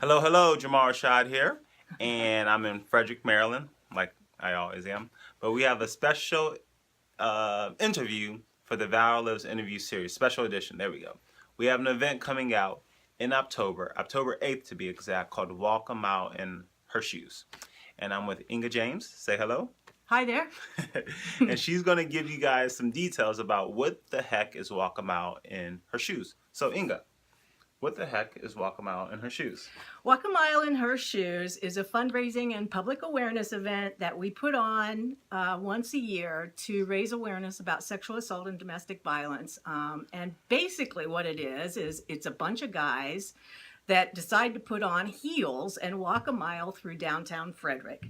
Hello, hello, Jamal Rashad here, and I'm in Frederick, Maryland, like I always am. But we have a special interview for the ValorLives Interview Series, special edition. There we go. We have an event coming out in October 8th to be exact, called Walk a Mile in Her Shoes. And I'm with Inga James. Say hello. Hi there. And she's going to give you guys some details about what the heck is Walk a Mile in Her Shoes. So, Inga, what the heck is Walk a Mile in Her Shoes? Walk a Mile in Her Shoes is a fundraising and public awareness event that we put on once a year to raise awareness about sexual assault and domestic violence. And basically what it is it's a bunch of guys that decide to put on heels and walk a mile through downtown Frederick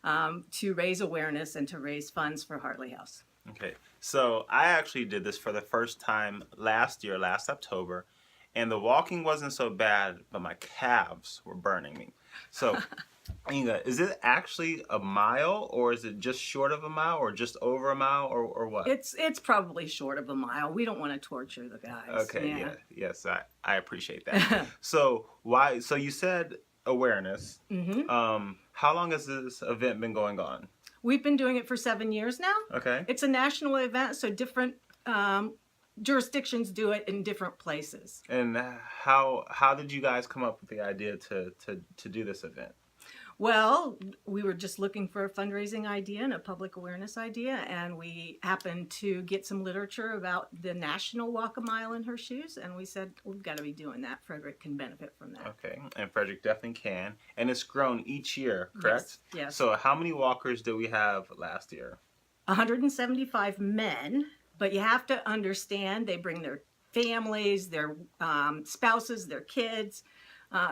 to raise awareness and to raise funds for Hartley House. Okay, so I actually did this for the first time last year, last October, and the walking wasn't so bad, but my calves were burning me. So, Inga, is it actually a mile, or is it just short of a mile, or just over a mile, or what? It's probably short of a mile. We don't want to torture the guys. Okay, yeah, yes, I appreciate that. So why? So you said awareness. How long has this event been going on? We've been doing it for 7 years now. Okay. It's a national event, so different jurisdictions do it in different places. And how did you guys come up with the idea to do this event? Well, we were just looking for a fundraising idea and a public awareness idea, and we happened to get some literature about the National Walk a Mile in Her Shoes, and we said, we've got to be doing that. Frederick can benefit from that. Okay, and Frederick definitely can. And it's grown each year, correct? Yes. So how many walkers did we have last year? 175 men, but you have to understand they bring their families, their spouses, their kids.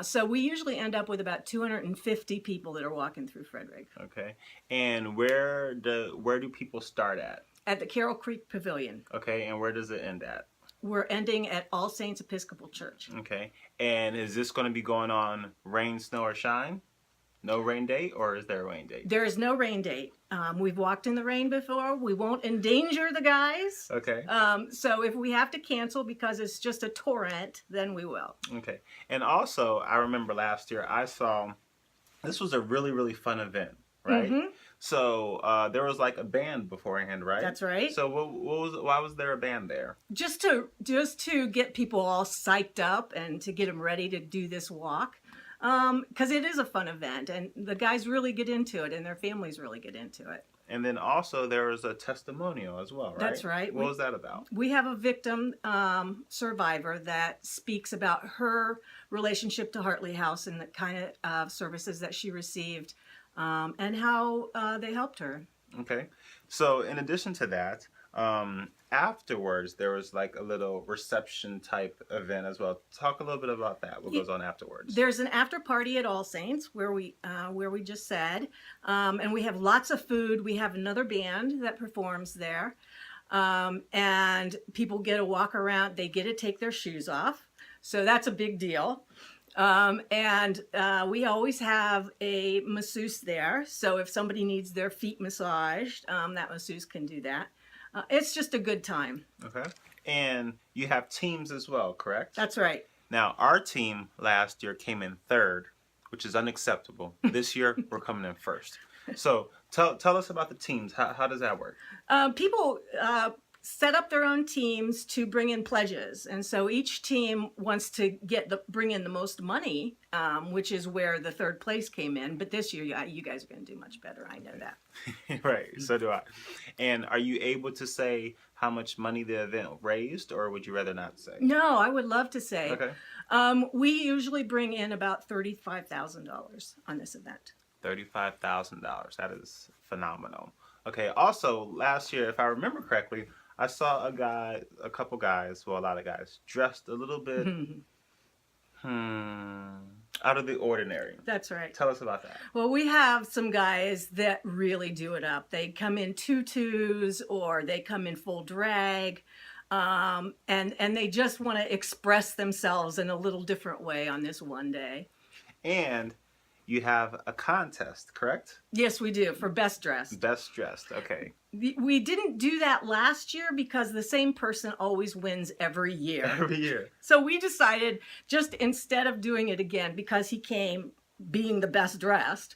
So we usually end up with about 250 people that are walking through Frederick. Okay, and where do people start at? At the Carroll Creek Pavilion. Okay, and where does it end at? We're ending at All Saints Episcopal Church. Okay, and is this going to be going on rain, snow, or shine? No rain date, or is there a rain date? There is no rain date. We've walked in the rain before. We won't endanger the guys. Okay. So if we have to cancel because it's just a torrent, then we will. Okay. And also, I remember last year I saw, this was a really, really fun event, right? So there was like a band beforehand, right? That's right. So why was there a band there? Just to get people all psyched up and to get them ready to do this walk. Because it is a fun event, and the guys really get into it, and their families really get into it. And then also there was a testimonial as well, right? That's right. What was that about? We have a victim survivor that speaks about her relationship to Hartley House and the kind of services that she received and how they helped her. Okay. So in addition to that, afterwards there was like a little reception type event as well. Talk a little bit about that. What goes on afterwards? There's an after party at All Saints where we just said, and we have lots of food. We have another band that performs there, and people get to walk around. They get to take their shoes off, so that's a big deal. And we always have a masseuse there, so if somebody needs their feet massaged, that masseuse can do that. It's just a good time. Okay. And you have teams as well, correct? That's right. Now, our team last year came in third, which is unacceptable. This year, we're coming in first. So tell us about the teams. How does that work? People set up their own teams to bring in pledges, and so each team wants to bring in the most money, which is where the third place came in. But this year, you guys are going to do much better. I know that. Right, so do I. And are you able to say how much money the event raised, or would you rather not say? No, I would love to say. Okay. We usually bring in about $35,000 on this event. $35,000. That is phenomenal. Okay. Also, last year, if I remember correctly, I saw a couple guys, well, a lot of guys, dressed a little bit out of the ordinary. That's right. Tell us about that. Well, we have some guys that really do it up. They come in tutus or they come in full drag, and they just want to express themselves in a little different way on this one day. And you have a contest, correct? Yes, we do, for best dressed. Best dressed, okay. We didn't do that last year because the same person always wins every year. Every year. So we decided, just instead of doing it again, because he came being the best dressed,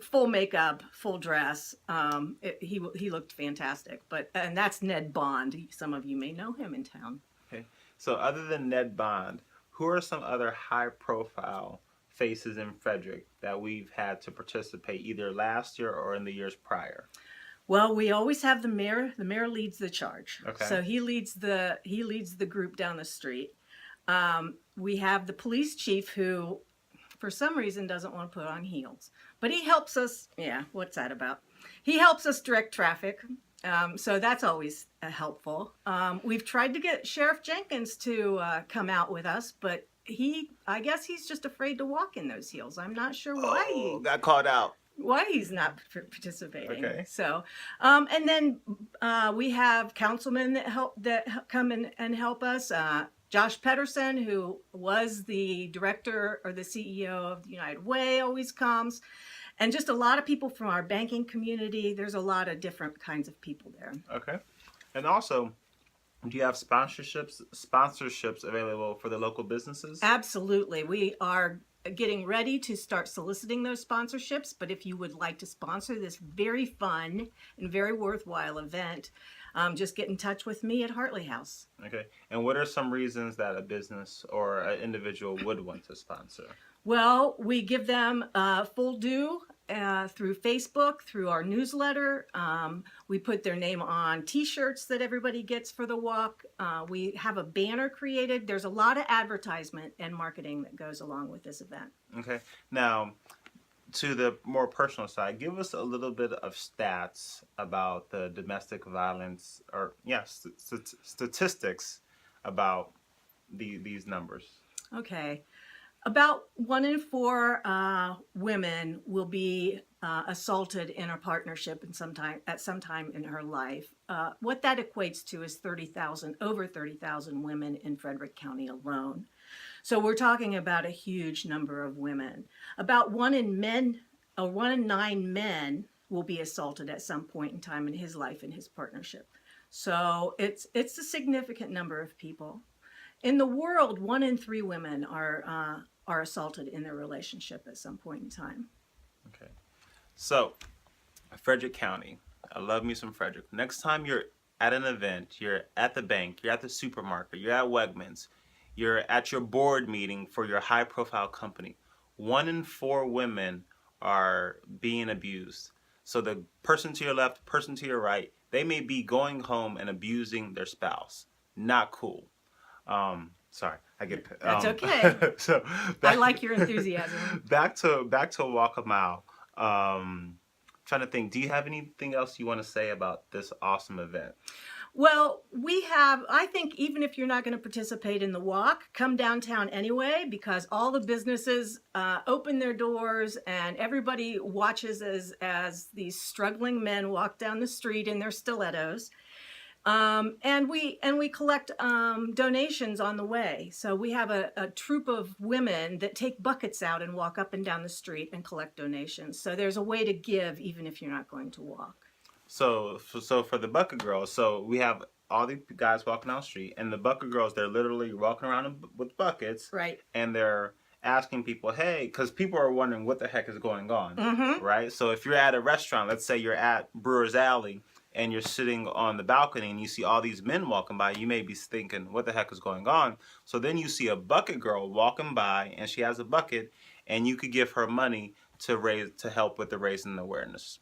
full makeup, full dress, he looked fantastic. And that's Ned Bond. Some of you may know him in town. Okay. So other than Ned Bond, who are some other high profile faces in Frederick that we've had to participate either last year or in the years prior? Well, we always have the mayor. The mayor leads the charge. Okay. So he leads the group down the street. We have the police chief who, for some reason, doesn't want to put on heels, but he helps us. Yeah, what's that about? He helps us direct traffic. So that's always helpful. We've tried to get Sheriff Jenkins to come out with us, but I guess he's just afraid to walk in those heels. I'm not sure why got caught out. why he's not participating. Okay. So, and then we have councilmen that come in and help us. Josh Pedersen, who was the director or the CEO of the United Way, always comes. And just a lot of people from our banking community. There's a lot of different kinds of people there. Okay. And also, do you have sponsorships available for the local businesses? Absolutely. We are getting ready to start soliciting those sponsorships, but if you would like to sponsor this very fun and very worthwhile event, just get in touch with me at Hartley House. Okay. And what are some reasons that a business or an individual would want to sponsor? Well, we give them full due through Facebook, through our newsletter. We put their name on T-shirts that everybody gets for the walk. We have a banner created. There's a lot of advertisement and marketing that goes along with this event. Okay. Now, to the more personal side, give us a little bit of stats about the domestic violence, or statistics about these numbers. Okay. About 1 in 4 women will be assaulted in a partnership at some time in her life. What that equates to is over 30,000 women in Frederick County alone. So we're talking about a huge number of women. About 1 in 9 men will be assaulted at some point in time in his life in his partnership. So it's a significant number of people. In the world, 1 in 3 women are assaulted in their relationship at some point in time. Okay. So, Frederick County. I love me some Frederick. Next time you're at an event, you're at the bank, you're at the supermarket, you're at Wegmans, you're at your board meeting for your high-profile company, 1 in 4 women are being abused. So the person to your left, person to your right, they may be going home and abusing their spouse. Not cool. Sorry, I get. That's okay. So I like your enthusiasm. Back to Walk a Mile. Trying to think. Do you have anything else you want to say about this awesome event? Well, I think even if you're not going to participate in the walk, come downtown anyway, because all the businesses open their doors and everybody watches as these struggling men walk down the street in their stilettos. And we collect donations on the way. So we have a troop of women that take buckets out and walk up and down the street and collect donations. So there's a way to give even if you're not going to walk. So for the Bucket Girls, so we have all the guys walking down the street, and the Bucket Girls, they're literally walking around with buckets, Right? And they're asking people, hey, because people are wondering what the heck is going on, right? So if you're at a restaurant, let's say you're at Brewer's Alley, and you're sitting on the balcony and you see all these men walking by, you may be thinking, what the heck is going on? So then you see a Bucket Girl walking by, and she has a bucket, and you could give her money to help with the raising awareness.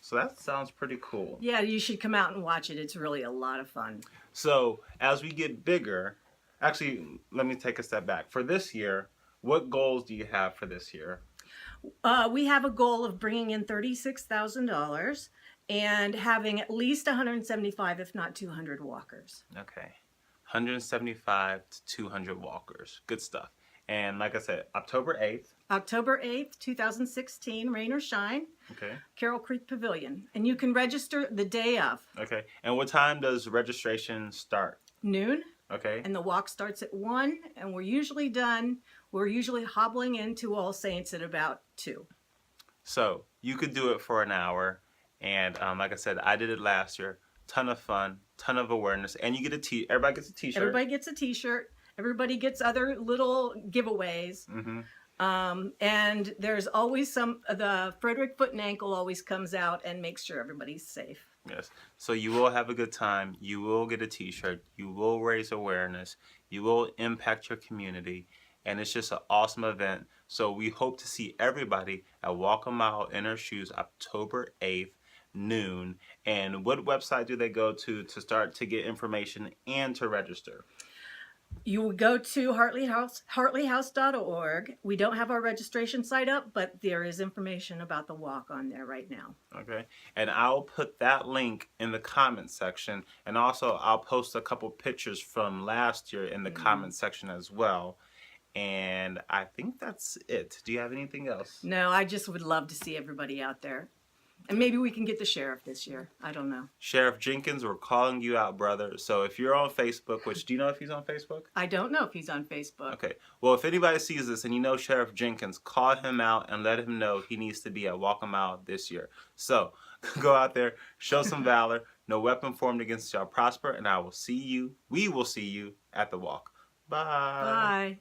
So that sounds pretty cool. Yeah, you should come out and watch it. It's really a lot of fun. So as we get bigger, actually, let me take a step back. For this year, what goals do you have for this year? We have a goal of bringing in $36,000 and having at least 175, if not 200 walkers. Okay. 175 to 200 walkers. Good stuff. And like I said, October 8th. October 8th, 2016, rain or shine. Okay. Carroll Creek Pavilion. And you can register the day of. Okay. And what time does registration start? Noon. Okay. And the walk starts at 1, and we're usually done We're usually hobbling into All Saints at about 2. So you could do it for an hour, and like I said, I did it last year. Ton of fun, ton of awareness, and you get everybody gets a T-shirt. Everybody gets a T-shirt. Everybody gets other little giveaways. And there's always the Frederick Foot and Ankle always comes out and makes sure everybody's safe. Yes. So you will have a good time. You will get a T-shirt. You will raise awareness. You will impact your community. And it's just an awesome event. So we hope to see everybody at Walk a Mile in Her Shoes October 8th, noon. And what website do they go to start to get information and to register? You would go to hartleyhouse.org. We don't have our registration site up, but there is information about the walk on there right now. Okay. And I'll put that link in the comment section. And also I'll post a couple pictures from last year in the comment section as well. And I think that's it. Do you have anything else? No, I just would love to see everybody out there. And maybe we can get the sheriff this year. I don't know. Sheriff Jenkins, we're calling you out, brother. So if you're on Facebook, which, do you know if he's on Facebook? I don't know if he's on Facebook. Okay. Well, if anybody sees this and you know Sheriff Jenkins, call him out and let him know he needs to be at Walk a Mile this year. So go out there, show some valor. No weapon formed against you shall prosper, and we will see you at the walk. Bye. Bye.